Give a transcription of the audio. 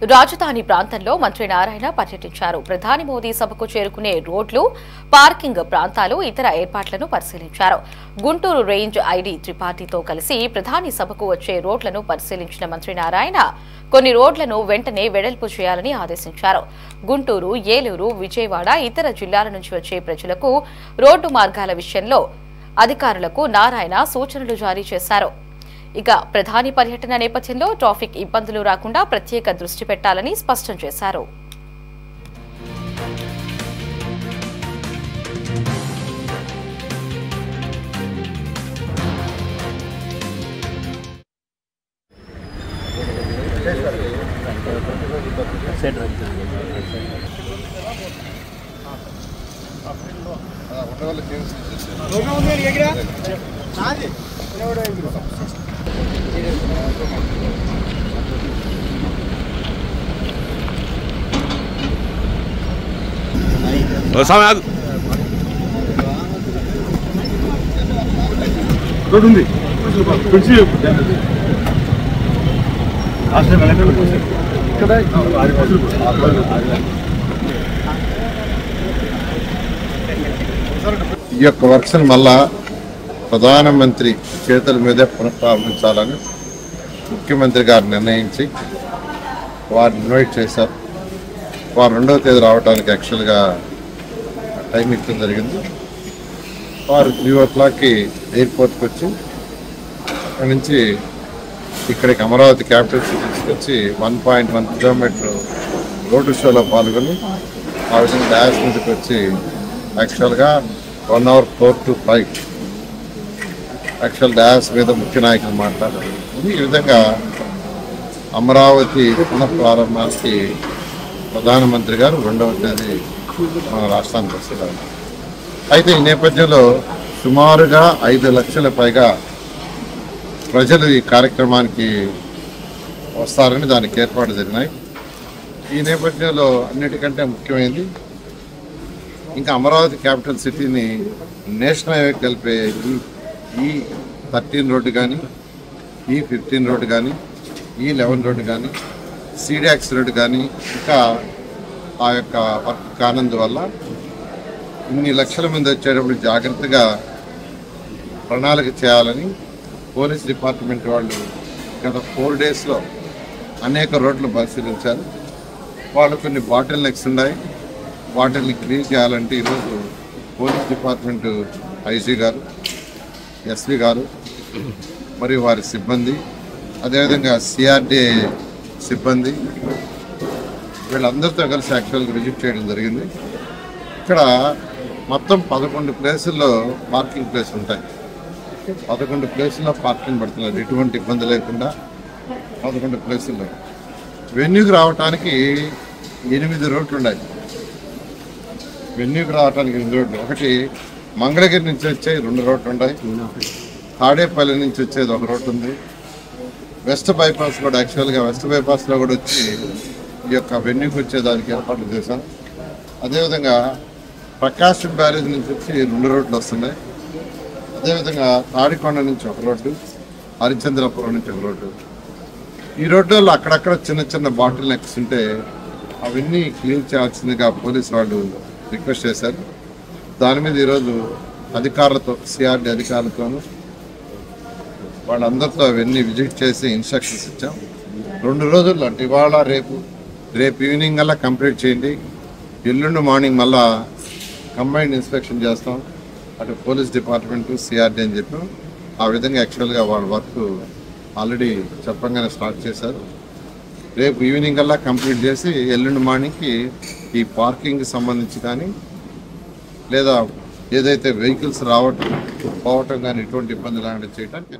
రాజధాని ప్రాంతంలో మంత్రి నారాయణ పర్యటించారు. ప్రధాని మోదీ సభకు చేరుకునే రోడ్లు, పార్కింగ్ ప్రాంతాలు, ఇతర ఏర్పాట్లను పరిశీలించారు. గుంటూరు రేంజ్ ఐడీ త్రిపాఠితో కలిసి ప్రధాని సభకు వచ్చే రోడ్లను పరిశీలించిన మంత్రి నారాయణ కొన్ని రోడ్లను వెంటనే వెడల్పు చేయాలని ఆదేశించారు. గుంటూరు, ఏలూరు, విజయవాడ, ఇతర జిల్లాల నుంచి వచ్చే ప్రజలకు రోడ్డు మార్గాల విషయంలో అధికారులకు నారాయణ సూచనలు జారీ చేశారు. ఇక ప్రధాని పర్యటన నేపథ్యంలో ట్రాఫిక్ ఇబ్బందులు రాకుండా ప్రత్యేక దృష్టి పెట్టాలని స్పష్టం చేశారు. ఈ యొక్క వర్క్స్ మళ్ళా ప్రధానమంత్రి చేతుల మీదే పునఃప్రారంభించాలని ముఖ్యమంత్రి గారు నిర్ణయించి వారిని ఇన్వైట్ చేశారు. వారు 2వ తేదీ రావడానికి యాక్చువల్గా టైం ఇవ్వడం జరిగింది. వారు 3:00కి ఎయిర్పోర్ట్కి వచ్చి అక్కడి నుంచి ఇక్కడికి అమరావతి క్యాపిటల్ సిటీకి వచ్చి 1.1 కిలోమీటర్ రోడ్డు షోలో పాల్గొని ఆ విధంగా డాష్ మీదకి వచ్చి యాక్చువల్గా 1 hour 4 to 5 యాక్చువల్ డాష్ మీద ముఖ్య నాయకులు మాట్లాడారు. ఈ విధంగా అమరావతి పునఃప్రారంభానికి ప్రధానమంత్రి గారు 2వ తేదీ మన రాష్ట్రానికి వస్తున్నారు. అయితే ఈ నేపథ్యంలో సుమారుగా 5 లక్షల పైగా ప్రజలు ఈ కార్యక్రమానికి వస్తారని దానికి ఏర్పాటు జరిగినాయి. ఈ నేపథ్యంలో అన్నిటికంటే ముఖ్యమైనది ఇంకా అమరావతి క్యాపిటల్ సిటీని నేషనల్ హైవే కలిపే ఈ 13 రోడ్డు కానీ, ఈ 15 రోడ్డు కానీ, ఈ 11 రోడ్డు కానీ, సీడాక్స్ రోడ్డు కానీ ఇంకా ఆ యొక్క వర్క్ కానందువల్ల ఇన్ని లక్షల మంది వచ్చేటప్పుడు జాగ్రత్తగా ప్రణాళిక చేయాలని పోలీస్ డిపార్ట్మెంట్ వాళ్ళు గత 4 daysలో అనేక రోడ్లు పరిశీలించారు. వాళ్ళు కొన్ని బాటిల్ నెక్స్ ఉన్నాయి, వాటిని క్లీన్ చేయాలంటే ఈరోజు పోలీస్ డిపార్ట్మెంట్ ఐజీ గారు, ఎస్పీ గారు మరియు వారి సిబ్బంది, అదేవిధంగా సిఆర్డీఏ సిబ్బంది వీళ్ళందరితో కలిసి యాక్చువల్గా విజిట్ చేయడం జరిగింది. ఇక్కడ మొత్తం 11 ప్లేసుల్లో పార్కింగ్ ప్లేస్ ఉంటాయి. 11 ప్లేసుల్లో పార్కింగ్ పడుతున్నారు ఎటువంటి ఇబ్బంది లేకుండా. 11 ప్లేసుల్లో వెన్యూకి రావడానికి 8 రోడ్లు ఉన్నాయి. వెన్యూకి రావడానికి 8 రోడ్లు. ఒకటి మంగళగిరి నుంచి వచ్చే 2 రోడ్లు ఉన్నాయి. తాడేపల్లి నుంచి వచ్చేది 1 రోడ్డు ఉంది. వెస్ట్ బైపాస్ కూడా యాక్చువల్గా వెస్ట్ బైపాస్లో కూడా వచ్చి ఈ యొక్క వెన్యూకి వచ్చేదానికి ఏర్పాట్లు చేశాం. అదేవిధంగా ప్రకాశం బ్యారేజ్ నుంచి వచ్చి 2 రోడ్లు వస్తున్నాయి. అదేవిధంగా తాడికొండ నుంచి 1 రోడ్డు, హరిచంద్రపురం నుంచి 1 రోడ్డు. ఈ రోడ్లలో అక్కడక్కడ చిన్న చిన్న బాటిల్ నెక్స్ ఉంటే అవన్నీ క్లీన్ చేయాల్సిందిగా పోలీసు వాళ్ళు రిక్వెస్ట్ చేశారు. దాని మీద ఈరోజు అధికారులతో, సిఆర్డీ అధికారులతోనూ వాళ్ళందరితో అవన్నీ విజిట్ చేసి ఇన్స్ట్రక్షన్స్ ఇచ్చాం. 2 రోజుల్లో అంటే ఇవాళ రేపు ఈవినింగ్ అలా కంప్లీట్ చేయండి. ఎల్లుండి మార్నింగ్ మళ్ళా కంబైన్డ్ ఇన్స్పెక్షన్ చేస్తాం. అటు పోలీస్ డిపార్ట్మెంటు, సిఆర్డీ అని చెప్పాం. ఆ విధంగా యాక్చువల్గా వాళ్ళ వర్క్ ఆల్రెడీ చెప్పంగానే స్టార్ట్ చేశారు. రేపు ఈవినింగ్ అలా కంప్లీట్ చేసి ఎల్లుండి మార్నింగ్కి ఈ పార్కింగ్కి సంబంధించి కానీ లేదా ఏదైతే వెహికల్స్ రావటం పోవటం కానీ ఎటువంటి ఇబ్బంది లేకుండా చేయడానికి